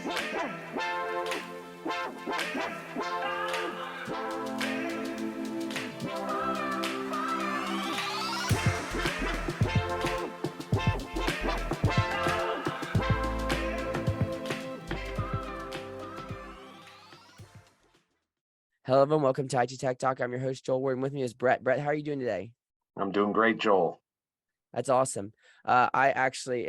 Hello, everyone. Welcome to IT Tech Talk. I'm your host, Joel Ward, and with me is Brett. Brett, how are you doing today? I'm doing great, Joel. That's awesome. I actually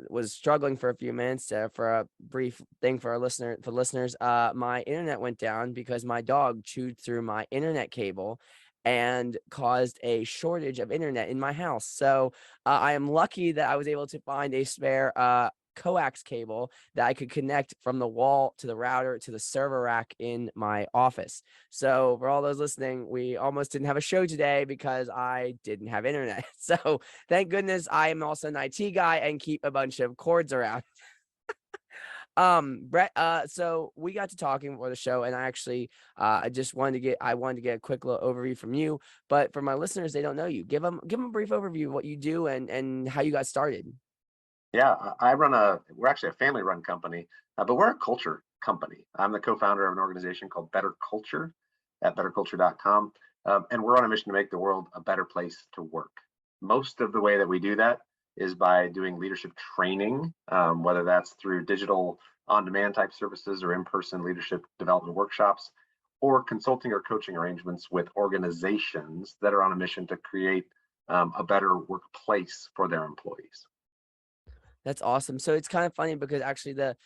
was struggling for a few minutes for a brief thing for listeners. My internet went down because my dog chewed through my internet cable and caused a shortage of internet in my house. So I am lucky that I was able to find a spare coax cable that I could connect from the wall to the router to the server rack in my office. So for all those listening, we almost didn't have a show today because I didn't have internet. So thank goodness I am also an IT guy and keep a bunch of cords around. Brett, so we got to talking before the show, and I actually I wanted to get a quick little overview from you. But for my listeners, they don't know you. Give them a brief overview of what you do and how you got started. Yeah, we're actually a family-run company, but we're a culture company. I'm the co-founder of an organization called BetterCulture at betterculture.com, and we're on a mission to make the world a better place to work. Most of the way that we do that is by doing leadership training, whether that's through digital on-demand type services or in-person leadership development workshops, or consulting or coaching arrangements with organizations that are on a mission to create a better workplace for their employees. That's awesome. So it's kind of funny because actually the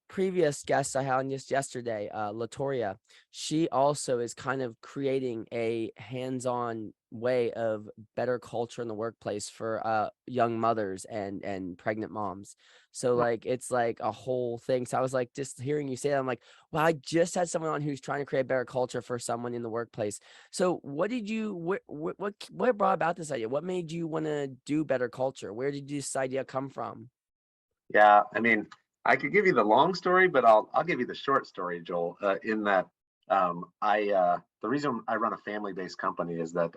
previous guest I had on just yesterday, Latoria, she also is kind of creating a hands-on way of better culture in the workplace for young mothers and pregnant moms. So like it's like a whole thing. So I was like, just hearing you say that, I'm like, well, I just had someone on who's trying to create better culture for someone in the workplace. So what did you what brought about this idea? What made you want to do better culture? Where did this idea come from? Yeah, I mean, I could give you the long story, but I'll give you the short story, Joel. In that, the reason I run a family-based company is that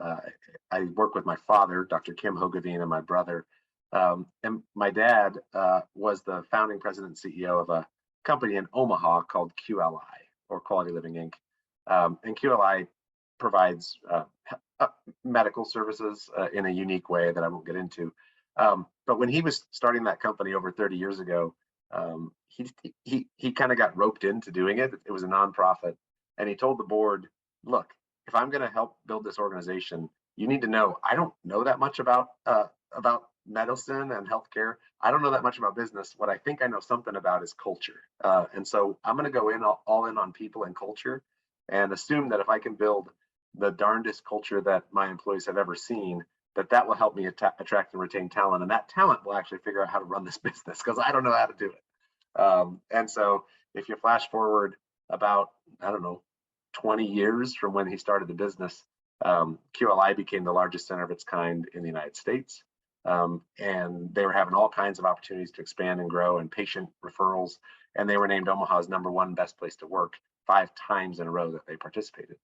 I work with my father, Dr. Kim Hoogeveen, and my brother. And my dad was the founding president and CEO of a company in Omaha called QLI, or Quality Living Inc. And QLI provides medical services in a unique way that I won't get into. But when he was starting that company over 30 years ago, he kind of got roped into doing it. It was a nonprofit, and he told the board, "Look, if I'm going to help build this organization, you need to know I don't know that much about medicine and healthcare. I don't know that much about business. What I think I know something about is culture. And so I'm going to go in all in on people and culture, and assume that if I can build the darndest culture that my employees have ever seen, that will help me attract and retain talent, and that talent will actually figure out how to run this business because I don't know how to do it." And so if you flash forward about, I don't know, 20 years from when he started the business, QLI became the largest center of its kind in the United States. And they were having all kinds of opportunities to expand and grow, and patient referrals, and they were named Omaha's #1 best place to work 5 times in a row that they participated.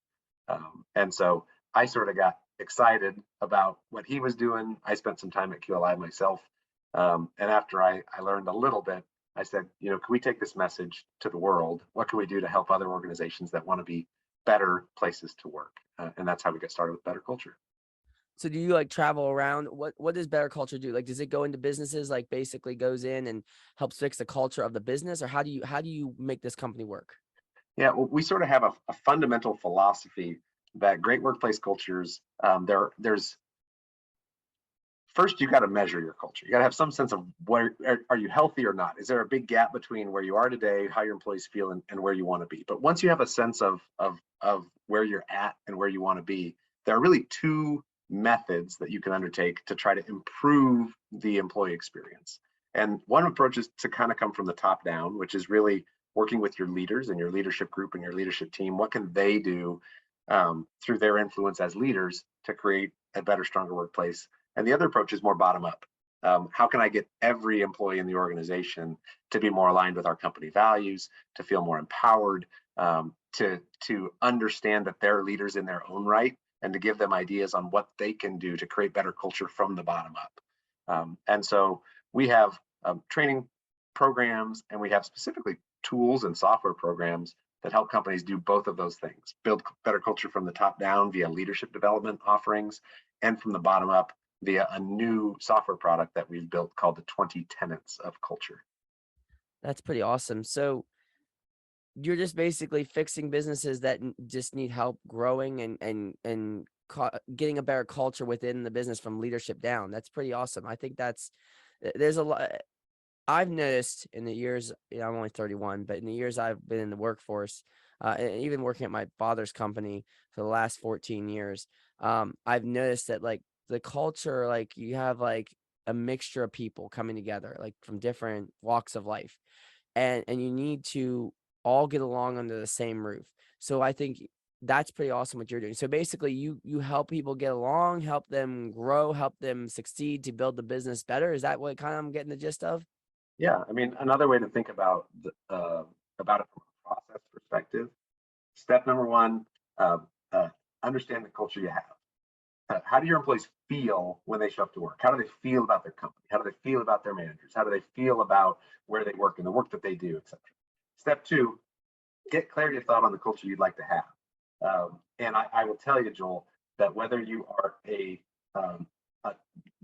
And so I sort of got excited about what he was doing. I spent some time at QLI myself. And after I learned a little bit, I said, can we take this message to the world? What can we do to help other organizations that want to be better places to work? And that's how we got started with Better Culture. So do you like travel around? What does Better Culture do? Like, does it go into businesses, like basically goes in and helps fix the culture of the business, or how do you make this company work? Yeah, well, we sort of have a fundamental philosophy that great workplace cultures, there's first, you got to measure your culture. You got to have some sense of where are you healthy or not? Is there a big gap between where you are today, how your employees feel, and where you want to be? But once you have a sense of where you're at and where you want to be, there are really 2 methods that you can undertake to try to improve the employee experience. And one approach is to kind of come from the top down, which is really working with your leaders and your leadership group and your leadership team. What can they do through their influence as leaders to create a better, stronger workplace? And the other approach is more bottom up. How can I get every employee in the organization to be more aligned with our company values, to feel more empowered, to understand that they're leaders in their own right, and to give them ideas on what they can do to create better culture from the bottom up. And so we have training programs, and we have specifically tools and software programs that help companies do both of those things: build better culture from the top down via leadership development offerings, and from the bottom up via a new software product that we've built called the 20 Tenets of Culture. That's pretty awesome. So you're just basically fixing businesses that just need help growing and getting a better culture within the business from leadership down. That's pretty awesome. I think there's a lot. I've noticed in the years, I'm only 31, but in the years I've been in the workforce, and even working at my father's company for the last 14 years, I've noticed that like the culture, like you have like a mixture of people coming together, like from different walks of life, and you need to all get along under the same roof. So I think that's pretty awesome what you're doing. So basically you help people get along, help them grow, help them succeed to build the business better. Is that what kind of I'm getting the gist of? Yeah, I mean, another way to think about it from a process perspective. Step number one, uh, uh, understand the culture you have. How do your employees feel when they show up to work? How do they feel about their company? How do they feel about their managers? How do they feel about where they work and the work that they do, et cetera? Step two, get clarity of thought on the culture you'd like to have. And I will tell you, Joel, that whether you are um, a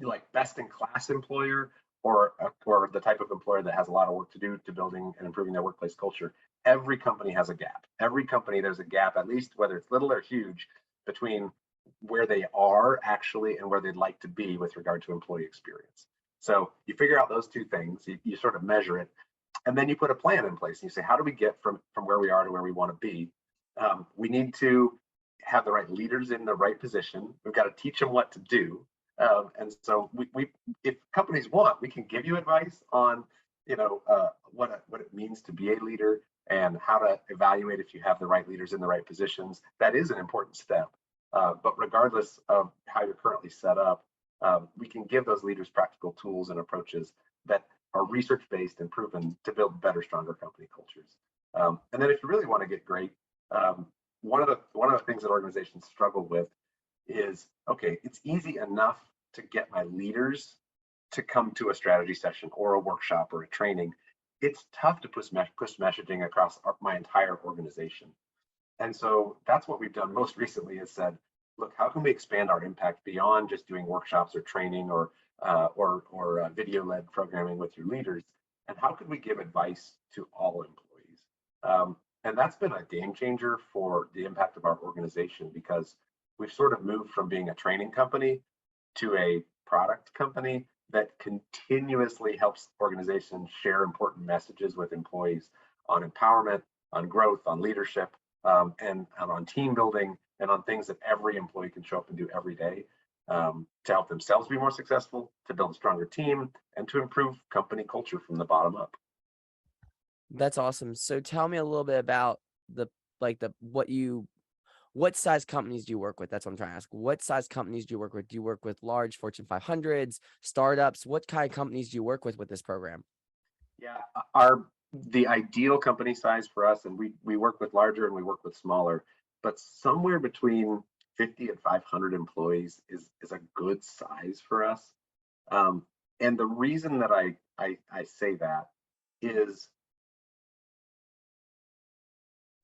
like best in class employer or the type of employer that has a lot of work to do to building and improving their workplace culture, every company has a gap. Every company, there's a gap, at least whether it's little or huge, between where they are actually and where they'd like to be with regard to employee experience. So you figure out those two things, you sort of measure it, and then you put a plan in place and you say, how do we get from where we are to where we want to be? We need to have the right leaders in the right position. We've got to teach them what to do. And so if companies want, we can give you advice on, what it means to be a leader and how to evaluate if you have the right leaders in the right positions. That is an important step. But regardless of how you're currently set up, we can give those leaders practical tools and approaches that are research-based and proven to build better, stronger company cultures. And then if you really want to get great, one of the things that organizations struggle with is, okay, it's easy enough to get my leaders to come to a strategy session or a workshop or a training. It's tough to push messaging across my entire organization. And so that's what we've done most recently is said, look, how can we expand our impact beyond just doing workshops or training or video-led programming with your leaders? And how could we give advice to all employees? And that's been a game changer for the impact of our organization because we've sort of moved from being a training company to a product company that continuously helps organizations share important messages with employees on empowerment, on growth, on leadership, and on team building, and on things that every employee can show up and do every day to help themselves be more successful, to build a stronger team, and to improve company culture from the bottom up. That's awesome. So tell me a little bit about the like the what size companies do you work with? That's what I'm trying to ask. What size companies do you work with? Do you work with large Fortune 500s, startups? What kind of companies do you work with this program? Yeah, the ideal company size for us, and we work with larger and we work with smaller, but somewhere between 50 and 500 employees is a good size for us. Um, and the reason that I say that is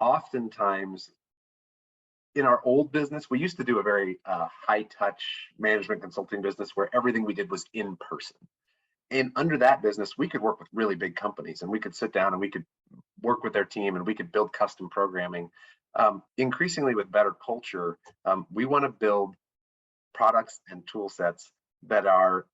oftentimes in our old business, we used to do a very high touch management consulting business where everything we did was in person. And under that business, we could work with really big companies and we could sit down and we could work with their team and we could build custom programming. Increasingly with BetterCulture, we want to build products and tool sets that are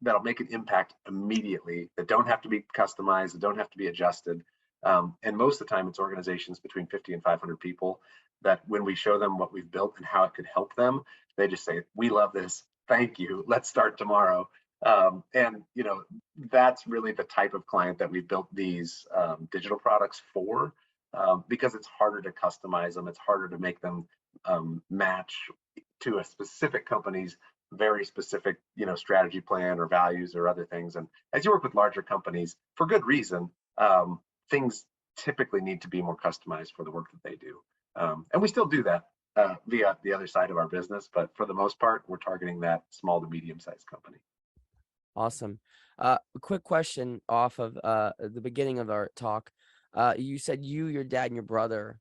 that'll make an impact immediately, that don't have to be customized, that don't have to be adjusted. And most of the time, it's organizations between 50 and 500 people that when we show them what we've built and how it could help them, they just say, "We love this. Thank you. Let's start tomorrow." And that's really the type of client that we built these digital products for, because it's harder to customize them. It's harder to make them match to a specific company's very specific, strategy plan or values or other things. And as you work with larger companies, for good reason, things typically need to be more customized for the work that they do. And we still do that via the other side of our business, but for the most part, we're targeting that small to medium-sized company. Awesome. A quick question off of the beginning of our talk. You said your dad, and your brother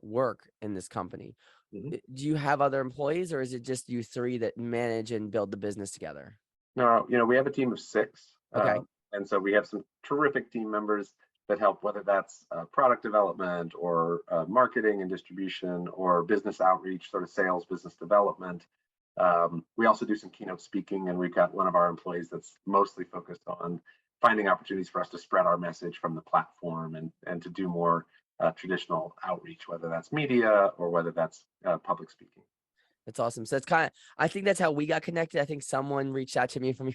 work in this company. Mhm. Do you have other employees, or is it just you three that manage and build the business together? No, we have a team of six, Okay. and so we have some terrific team members that help, whether that's product development or marketing and distribution or business outreach, sort of sales, business development. We also do some keynote speaking, and we've got one of our employees that's mostly focused on finding opportunities for us to spread our message from the platform and to do more traditional outreach, whether that's media or whether that's public speaking. That's awesome. So it's kind of, I think that's how we got connected. I think someone reached out to me from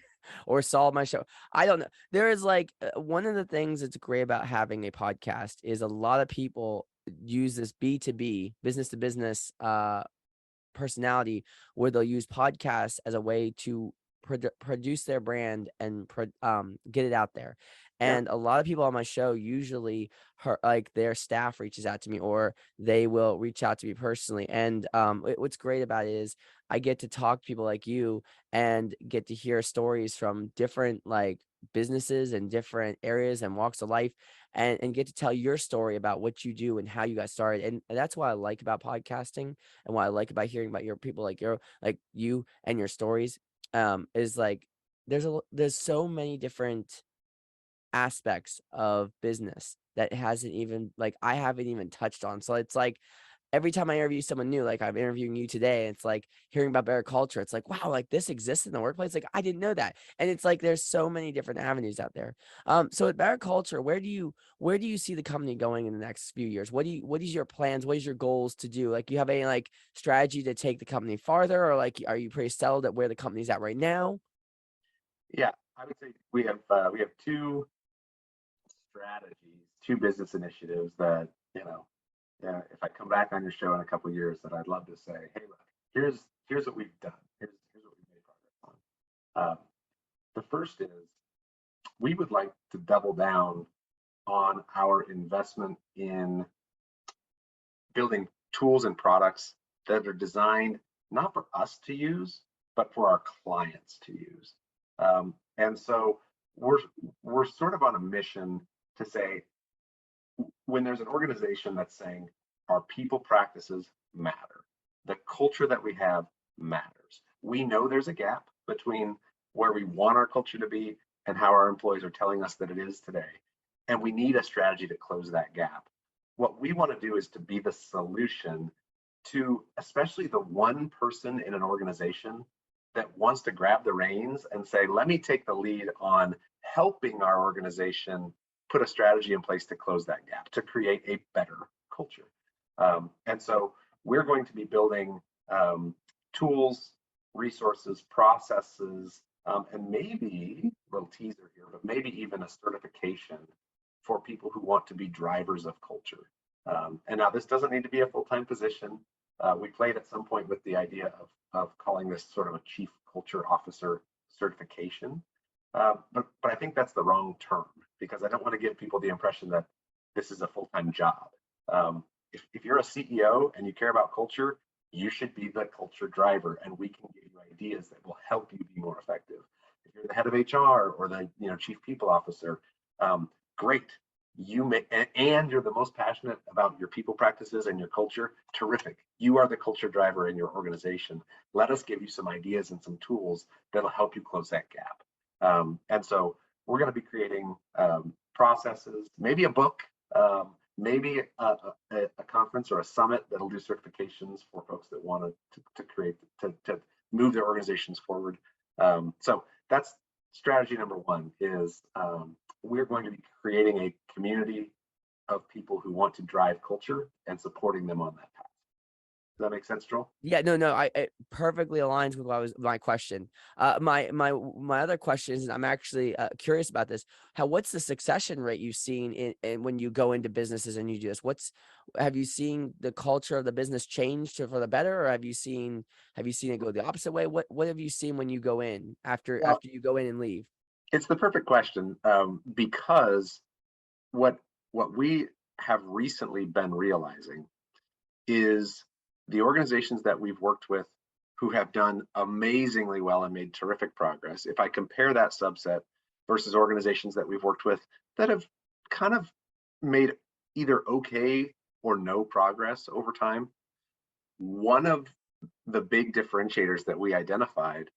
or saw my show. I don't know. There is like one of the things that's great about having a podcast is a lot of people use this B2B, business to business personality, where they'll use podcasts as a way to produce their brand and get it out there. Yeah. And a lot of people on my show usually like their staff reaches out to me, or they will reach out to me personally. And what's great about it is I get to talk to people like you and get to hear stories from different like businesses and different areas and walks of life, and get to tell your story about what you do and how you got started. And that's what I like about podcasting, and what I like about hearing about your people like you and your stories, is like there's so many different aspects of business that hasn't even like I haven't even touched on. So it's like every time I interview someone new, like I'm interviewing you today, it's like hearing about better culture. It's like, wow, like this exists in the workplace. Like I didn't know that. And it's like there's so many different avenues out there. So at better culture, where do you see the company going in the next few years? What is your plans? What is your goals to do? Like you have any like strategy to take the company farther, or like are you pretty settled at where the company's at right now? Yeah, I would say we have two strategies, two business initiatives that, if I come back on your show in a couple of years, that I'd love to say, hey, look, here's what we've done. Here's what we've made progress on. The first is we would like to double down on our investment in building tools and products that are designed not for us to use, but for our clients to use. And so we're we're sort of on a mission to say, when there's an organization that's saying our people practices matter, the culture that we have matters. We know there's a gap between where we want our culture to be and how our employees are telling us that it is today. And we need a strategy to close that gap. What we want to do is to be the solution to especially the one person in an organization that wants to grab the reins and say, let me take the lead on helping our organization put a strategy in place to close that gap, to create a better culture. And so we're going to be building tools, resources, processes, and maybe a little teaser here, but maybe even a certification for people who want to be drivers of culture. And now this doesn't need to be a full-time position. We played at some point with the idea of calling this sort of a chief culture officer certification. But I think that's the wrong term, because I don't want to give people the impression that this is a full-time job. If you're a CEO and you care about culture, you should be the culture driver, and we can give you ideas that will help you be more effective. If you're the head of HR or the chief people officer, great. You may, and you're the most passionate about your people practices and your culture. Terrific. You are the culture driver in your organization. Let us give you some ideas and some tools that'll help you close that gap. And so we're going to be creating processes, maybe a book, maybe a conference or a summit that'll do certifications for folks that want to create, to move their organizations forward. So that's strategy number one, is we're going to be creating a community of people who want to drive culture and supporting them on that path. Does that make sense, Joel? Yeah, no, it perfectly aligns with what was my question. My other question is, I'm actually curious about this. What's the succession rate you've seen in when you go into businesses and you do this? Have you seen the culture of the business change for the better, or have you seen it go the opposite way? What have you seen when you go in Well, after you go in and leave? it's the perfect question, because what what we have recently been realizing is the organizations that we've worked with who have done amazingly well and made terrific progress. If I compare that subset versus organizations that we've worked with that have kind of made either okay or no progress over time. One of the big differentiators that we identified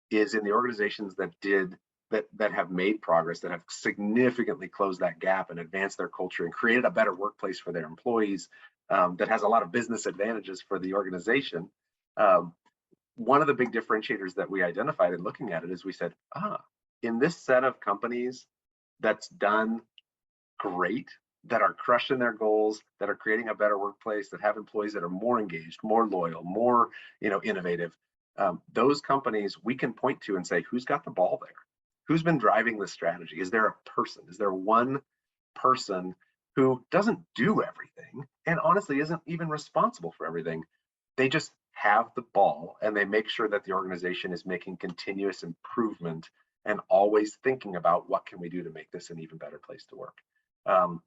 is in the organizations that have made progress, that have significantly closed that gap and advanced their culture and created a better workplace for their employees, that has a lot of business advantages for the organization. Um, One of the big differentiators that we identified in looking at it is we said, in this set of companies that's done great, that are crushing their goals, that are creating a better workplace, that have employees that are more engaged, more loyal, more innovative. Those companies we can point to and say, who's got the ball there? Who's been driving this strategy? Is there a person? Is there one person who doesn't do everything and honestly isn't even responsible for everything? They just have the ball and they make sure that the organization is making continuous improvement and always thinking about what can we do to make this an even better place to work. Um,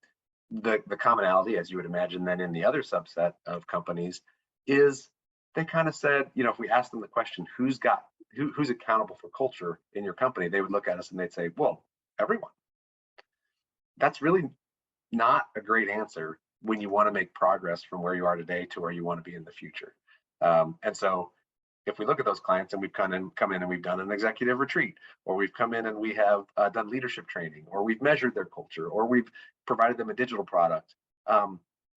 the commonality, as you would imagine, then in the other subset of companies is they kind of said, if we asked them the question, who's accountable for culture in your company, they would look at us and they'd say, well, everyone. That's really not a great answer when you want to make progress from where you are today to where you want to be in the future. And so if we look at those clients and we've come in and we've done an executive retreat, or we've come in and we have done leadership training, or we've measured their culture, or we've provided them a digital product,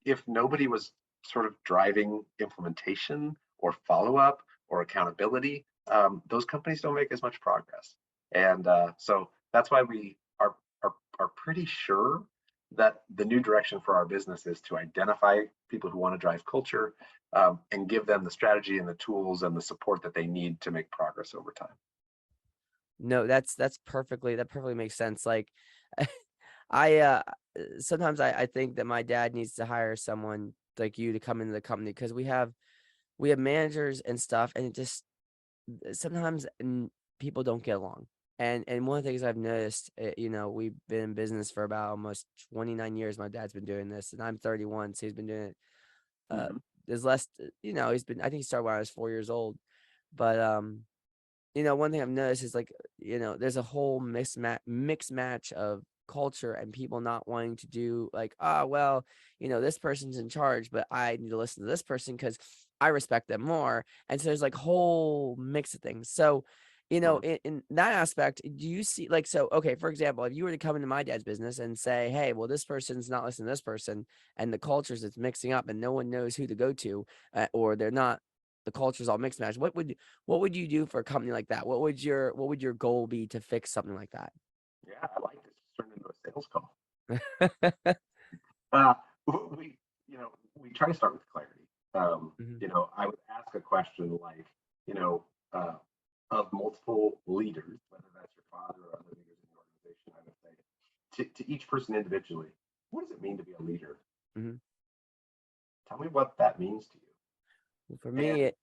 if nobody was sort of driving implementation or follow-up or accountability, those companies don't make as much progress. And so that's why we are pretty sure that the new direction for our business is to identify people who want to drive culture, and give them the strategy and the tools and the support that they need to make progress over time. No, that perfectly makes sense. Like, I sometimes I think that my dad needs to hire someone like you to come into the company because we have managers and stuff, and it just sometimes people don't get along. And one of the things I've noticed, we've been in business for about almost 29 years. My dad's been doing this, and I'm 31, so he's been doing it. Uh, Mm-hmm. there's less, I think he started when I was 4 years old, but one thing I've noticed is like, there's a whole mixed match of culture and people not wanting to do like, well, this person's in charge, but I need to listen to this person because I respect them more. And so there's like whole mix of things. So, Mm-hmm. in that aspect, do you see like, so, okay, for example, if you were to come into my dad's business and say, hey, well, this person's not listening to this person and the cultures it's mixing up and no one knows who to go to, or they're not, the culture's all mixed match. What would you do for a company like that? What would your goal be to fix something like that? Yeah, I like this. It's turned into a sales call. Uh, we, we try to start with clarity. Mhm. I would ask a question like, you know, uh, of multiple leaders, whether that's your father or other leaders in the organization, I would say to each person individually, what does it mean to be a leader? Mhm. Tell me what that means to Well, for you. me, And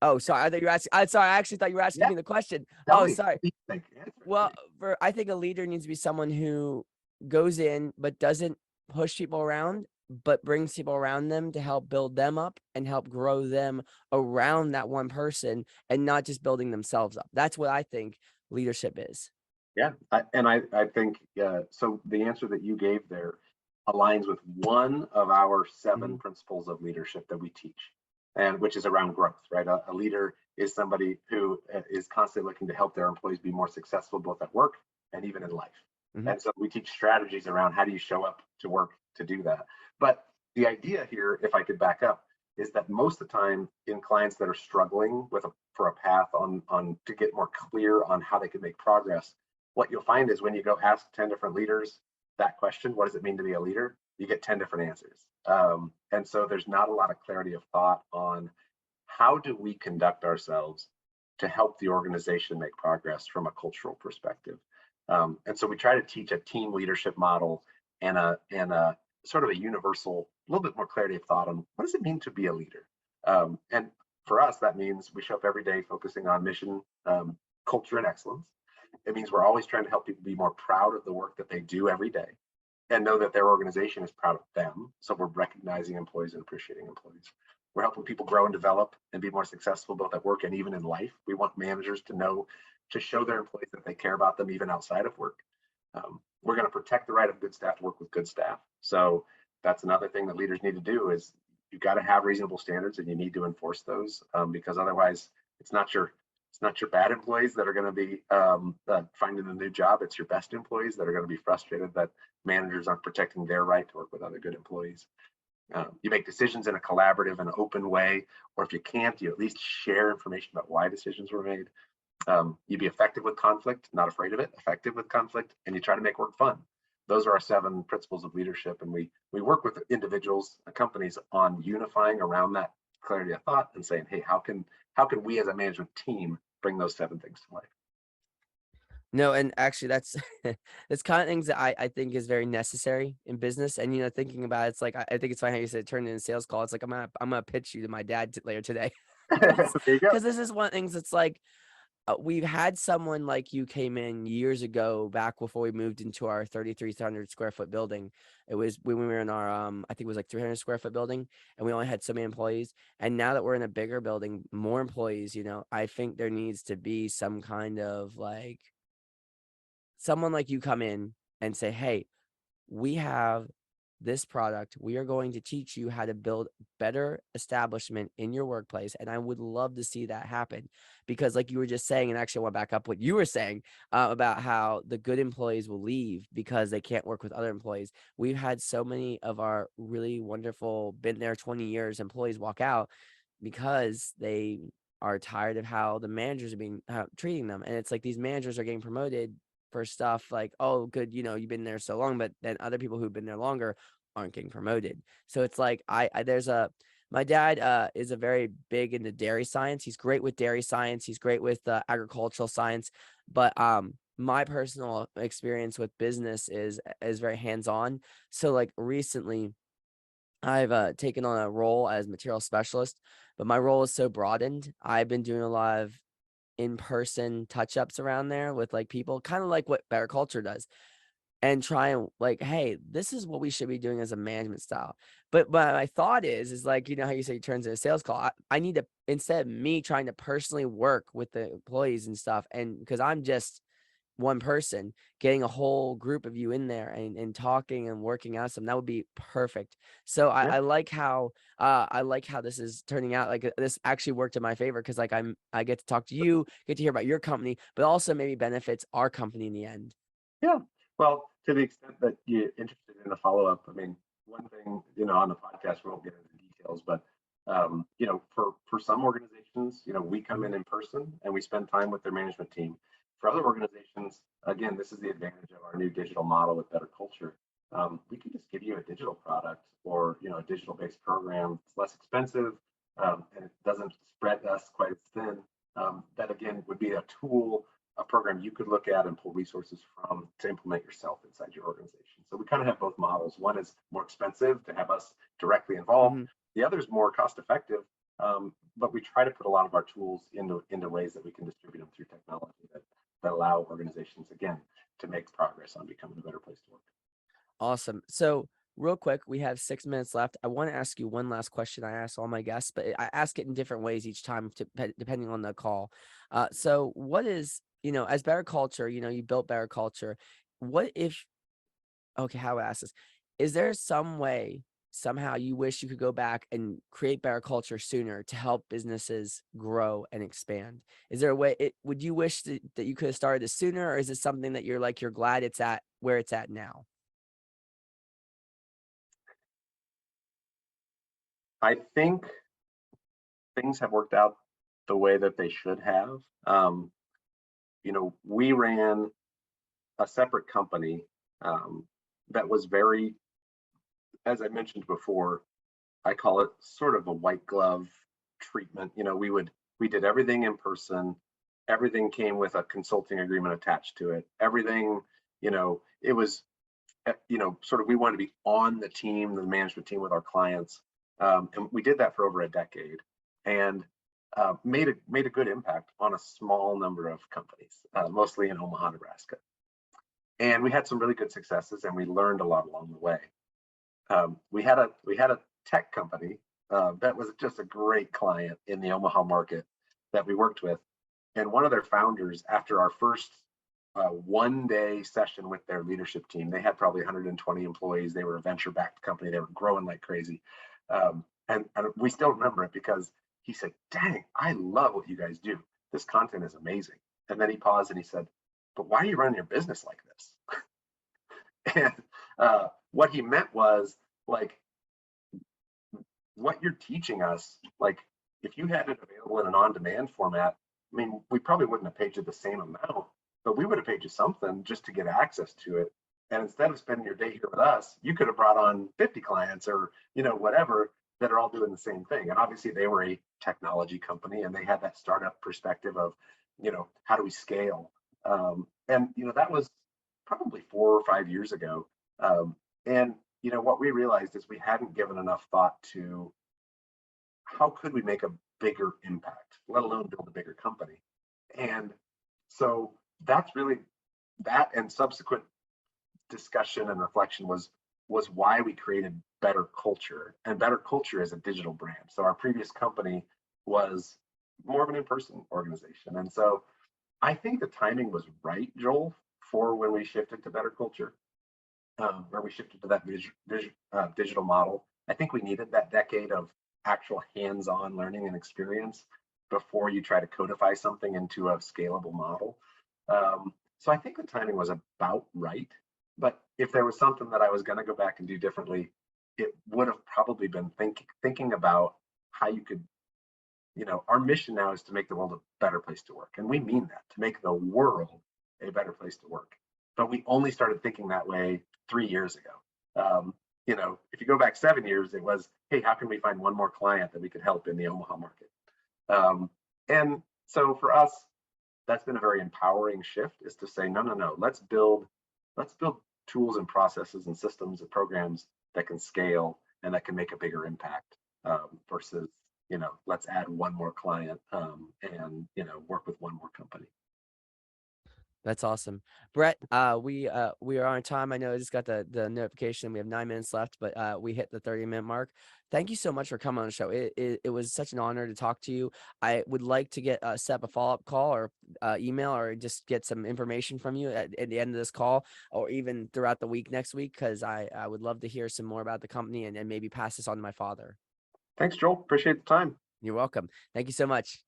oh, sorry. I thought you were asking. I'm sorry. I actually thought you were asking yeah, me the question. tell Oh, me, sorry. what do you think? Answer it. Well, I think a leader needs to be someone who goes in but doesn't push people around, but brings people around them to help build them up and help grow them around that one person and not just building themselves up. That's what I think leadership is. Yeah, I think so. The answer that you gave there aligns with one of our 7 Mhm. principles of leadership that we teach, and which is around growth. Right, a leader is somebody who is constantly looking to help their employees be more successful, both at work and even in life. Mhm. And so we teach strategies around how do you show up to work to do that. But the idea here, if I could back up, is that most of the time in clients that are struggling for a path on to get more clear on how they can make progress, what you'll find is when you go ask 10 different leaders that question, what does it mean to be a leader? You get 10 different answers. And so there's not a lot of clarity of thought on how do we conduct ourselves to help the organization make progress from a cultural perspective. And so we try to teach a team leadership model and a sort of a universal, a little bit more clarity of thought on what does it mean to be a leader. And for us, that means we show up every day focusing on mission, culture, and excellence. It means we're always trying to help people be more proud of the work that they do every day and know that their organization is proud of them. So we're recognizing employees and appreciating employees. We're helping people grow and develop and be more successful both at work and even in life. We want managers to know, to show their employees that they care about them even outside of work. We're going to protect the right of good staff to work with good staff. So that's another thing that leaders need to do is you've got to have reasonable standards and you need to enforce those, because otherwise it's not your bad employees that are going to be finding a new job. It's your best employees that are going to be frustrated that managers aren't protecting their right to work with other good employees. You make decisions in a collaborative and open way, or if you can't, you at least share information about why decisions were made. You be effective with conflict, not afraid of it, effective with conflict, and you try to make work fun. Those are our 7 principles of leadership, and we work with individuals, companies on unifying around that clarity of thought and saying, hey, how can we as a management team bring those 7 things to life? No, and actually that's that's kind of things that I think is very necessary in business. And thinking about it, it's like I think it's funny how you said turn in a sales call. It's like I'm gonna pitch you to my dad later today. There you go. Because this is one of the things that's like we've had someone like you came in years ago, back before we moved into our 3,300 square foot building. It was when we were in our I think it was like 300 square foot building, and we only had so many employees. And now that we're in a bigger building, more employees, I think there needs to be some kind of like someone like you come in and say, hey, we have this product. We are going to teach you how to build better establishment in your workplace. And I would love to see that happen because, like you were just saying, and actually I want to back up what you were saying about how the good employees will leave because they can't work with other employees. We've had so many of our really wonderful, been there 20 years employees walk out because they are tired of how the managers are being treating them. And it's like these managers are getting promoted for stuff like, oh, good, you've been there so long, but then other people who've been there longer aren't getting promoted. So it's like my dad is a very big into dairy science. He's great with dairy science. He's great with agricultural science. But my personal experience with business is very hands-on. So like recently I've taken on a role as material specialist, but my role is so broadened. I've been doing a lot of in-person touch-ups around there with like people, kind of like what BetterCulture does, and try and like, hey, this is what we should be doing as a management style. But my thought is like, how you say it turns into a sales call. I need to, instead of me trying to personally work with the employees and stuff, and because I'm just one person, getting a whole group of you in there and talking and working out some, that would be perfect. So Yeah. I like how this is turning out. Like this actually worked in my favor because like I get to talk to you, get to hear about your company, but also maybe benefits our company in the end. Yeah. Well, to the extent that you're interested in a follow-up, I mean, one thing, on the podcast, we won't get into details, but for some organizations, we come in person and we spend time with their management team. For other organizations, again, this is the advantage of our new digital model with Better Culture. We can just give you a digital product or a digital-based program. It's less expensive, and it doesn't spread us quite as thin. That again would be a tool, a program you could look at and pull resources from to implement yourself inside your organization. So we kind of have both models. One is more expensive to have us directly involved. Mhm. The other is more cost effective, but we try to put a lot of our tools into ways that we can distribute them through technology that allow organizations, again, to make progress on becoming a better place to work. Awesome. So, real quick, we have 6 minutes left. I want to ask you one last question. I ask all my guests, but I ask it in different ways each time, depending on the call. So, what is as Better Culture, you built Better Culture. What if? Okay, how would I ask this? Is there some way, somehow, you wish you could go back and create Better Culture sooner to help businesses grow and expand? Is there a way? Would you wish that you could have started this sooner, or is it something that you're glad it's at where it's at now? I think things have worked out the way that they should have. We ran a separate company that was very, as I mentioned before, I call it sort of a white glove treatment. We did everything in person. Everything came with a consulting agreement attached to it. Everything, it was, sort of we wanted to be on the team, the management team with our clients, and we did that for over a decade, and made a good impact on a small number of companies, mostly in Omaha, Nebraska. And we had some really good successes, and we learned a lot along the way. We had a tech company that was just a great client in the Omaha market that we worked with. And one of their founders, after our first one-day session with their leadership team. They had probably 120 employees. They were a venture-backed company. They were growing like crazy. And we still remember it because he said, "Dang, I love what you guys do. This content is amazing." And then he paused and he said, "But why are you running your business like this?" And what he meant was, like, what you're teaching us, like, if you had it available in an on-demand format, I mean, we probably wouldn't have paid you the same amount, but we would have paid you something just to get access to it. And instead of spending your day here with us, you could have brought on 50 clients or, whatever, that are all doing the same thing. And obviously they were a technology company and they had that startup perspective of, how do we scale? And that was probably 4 or 5 years ago. And what we realized is we hadn't given enough thought to how could we make a bigger impact, let alone build a bigger company. And so that's really that, and subsequent discussion and reflection was why we created BetterCulture. And BetterCulture is a digital brand. So our previous company was more of an in-person organization. And so I think the timing was right, Joel, for when we shifted to BetterCulture, where we shifted to that digital model. I think we needed that decade of actual hands-on learning and experience before you try to codify something into a scalable model. So I think the timing was about right. But if there was something that I was going to go back and do differently, it would have probably been thinking about how you could, our mission now is to make the world a better place to work. And we mean that, to make the world a better place to work. But we only started thinking that way 3 years ago. If you go back 7 years, it was, hey, how can we find one more client that we could help in the Omaha market? And so for us, that's been a very empowering shift, is to say, no, let's build tools and processes and systems and programs that can scale and that can make a bigger impact, versus, let's add one more client, and work with one more company. That's awesome. Brett, we are on time. I know I just got the notification. We have 9 minutes left, but we hit the 30-minute mark. Thank you so much for coming on the show. It was such an honor to talk to you. I would like to get set up a follow-up call or email, or just get some information from you at the end of this call, or even throughout the week next week, because I would love to hear some more about the company, and maybe pass this on to my father. Thanks, Joel. Appreciate the time. You're welcome. Thank you so much.